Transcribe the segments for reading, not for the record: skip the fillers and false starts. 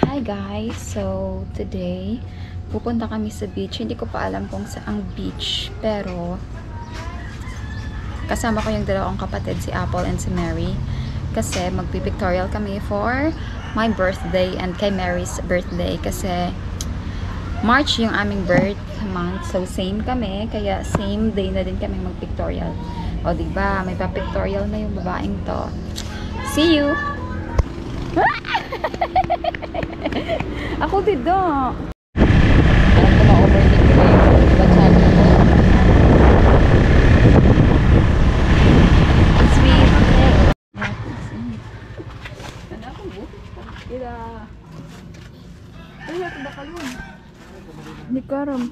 Hi guys! So, today, pupunta kami sa beach. Hindi ko pa alam kung saang beach, pero kasama ko yung dalawang kapatid, si Apple and si Mary. Kasi magpipictorial kami for my birthday and kay Mary's birthday. Kasi March yung aming birth month. So, same kami. Kaya same day na din kami magpictorial. O, diba? May pa-pictorial na yung babaeng to. See you! Ako dito. Alam ko ma-overtake ko yung batsado ko. Sweet. Ano ako bu? Ila. Ay, ako ba kalun? Hindi ko aram.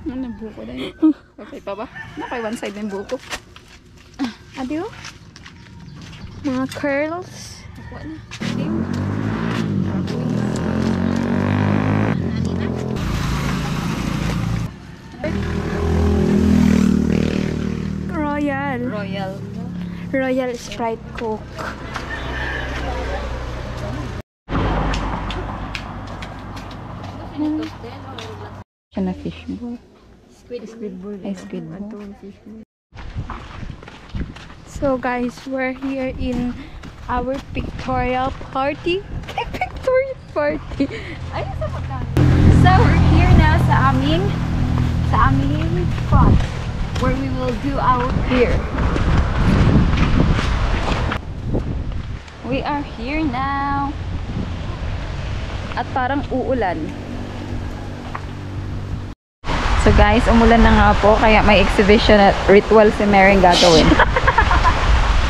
Ano buko na yun? Okay pa ba? Nakay one side ng buko. Adiyo? Mga curls. Ako na. Royal Sprite Coke. Siya na fishball. Squid ball. Ay, squid ball. So guys, we're here in our pictorial party. Pictorial party. So we're here now sa aming spot where we will do our hair. We are here now. At parang uulan. So guys, umulan na nga po kaya may exhibition at ritual si Mary gagawin.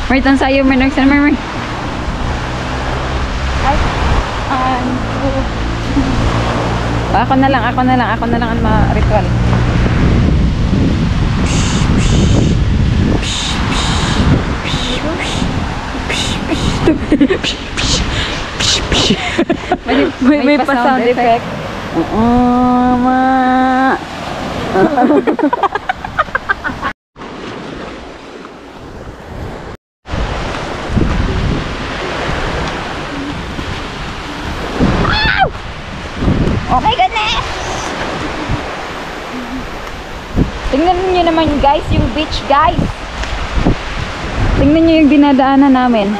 Maritan sa'yo, Mary. Ako na lang ang ma-ritual. may pa-sound effect. Oh my goodness! Tingnan niyo naman guys, yung beach guys. Tingnan niyo yung dinadaanan namin.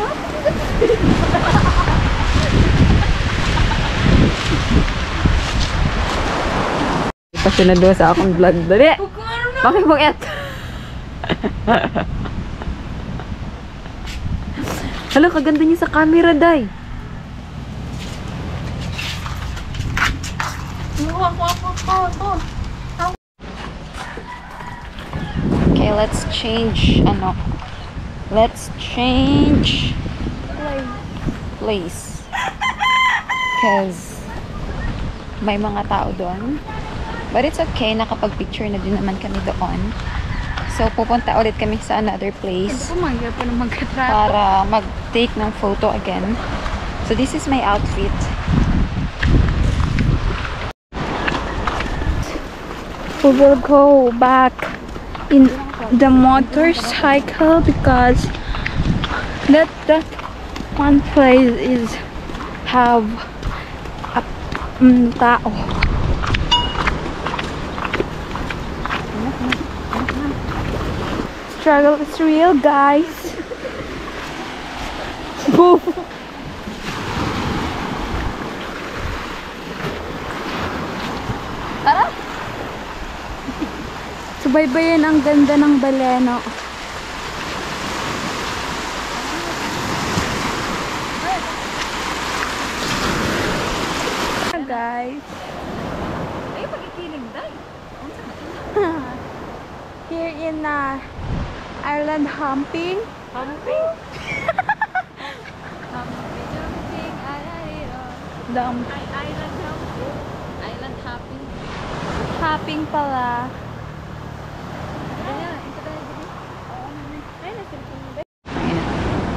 Pasinado sa akong vlog. Dali! Pakibukit! Hala, kaganda niya sa camera, day. Okay, let's change let's change place because may mga tao doon, but it's okay, nakapag-picture na din naman kami doon. So pupunta ulit kami sa another place para mag-take ng photo again. So this is my outfit. We will go back in the motorcycle because that one place is have a tao. Struggle is real, guys. Boo. Tara. Subaybayan ang ganda ng Baleno. Guys. Ay, pagkikiling day. Here in Island hopping. Jumping, Island hopping. Hopping pala.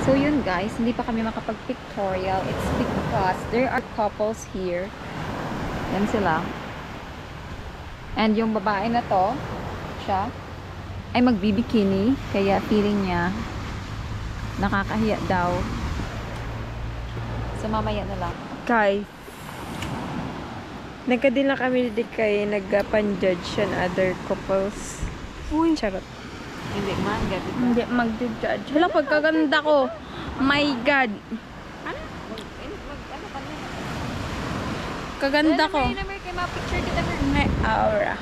So yun guys, hindi pa kami makapag-pictorial. It's because there are couples here. Yan sila. And yung babae na to, siya, ay magbibikini. Kaya feeling niya nakakahiya daw So, mamaya na lang. Guys, nagkadila kami di kay nagpan-judge on other couples. Uy, charot. Hindi man, gabi ba? Hindi mag-judge. Hala, pagkaganda ko. My God. Kaganda ko. May aura.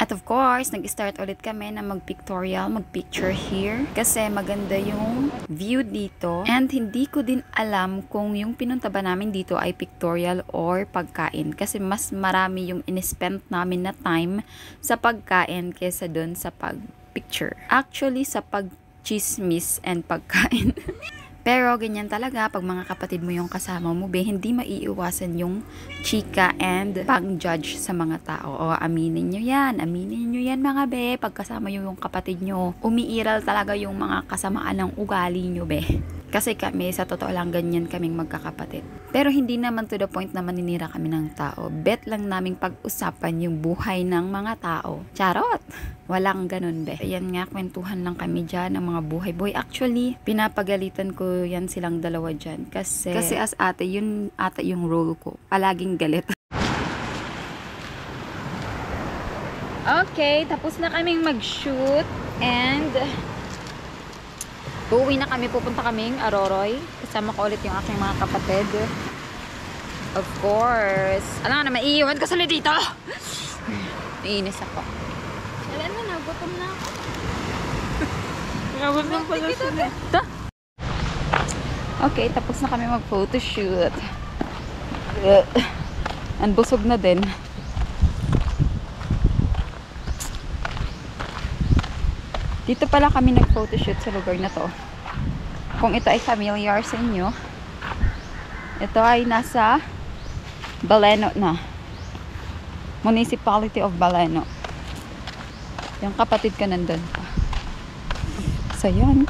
At of course, nag-start ulit kami na mag-pictorial, mag-picture here. Kasi maganda yung view dito. And hindi ko din alam kung yung pinunta ba namin dito ay pictorial or pagkain. Kasi mas marami yung in-spend namin na time sa pagkain kesa dun sa pag-picture. Actually, sa pag-chismis and pagkain. Pero ganyan talaga pag mga kapatid mo yung kasama mo, be, hindi maiiwasan yung chika and pang-judge sa mga tao. O, aminin nyo yan mga be, pagkasama yung kapatid nyo. Umiiral talaga yung mga kasamaan ng ugali nyo, be. Kasi kami, sa totoo lang, ganyan kaming magkakapatid. Pero hindi naman to the point na maninira kami ng tao. Bet lang naming pag-usapan yung buhay ng mga tao. Charot! Walang ganun, be. Ayan nga, kwentuhan lang kami dyan ng mga buhay-buhay. Actually, pinapagalitan ko yan silang dalawa dyan. Kasi as ate, yun ata yung role ko. Palaging galit. Okay, tapos na kaming mag-shoot. And uuwi na kami, pupunta kaming Aroroy. Kasama ko ulit yung aking mga kapatid. Of course. Alam na, maiiwan ko sila dito. Iinis ako. Alam na, nagutom na ako. Nagutom pala sila. Okay, tapos na kami mag-photoshoot. And busog na din. Dito pala kami nag-photoshoot sa lugar na to. Kung ito ay familiar sa inyo, ito ay nasa Baleno na. Municipality of Baleno. Yung kapatid ka nandun. So, yan.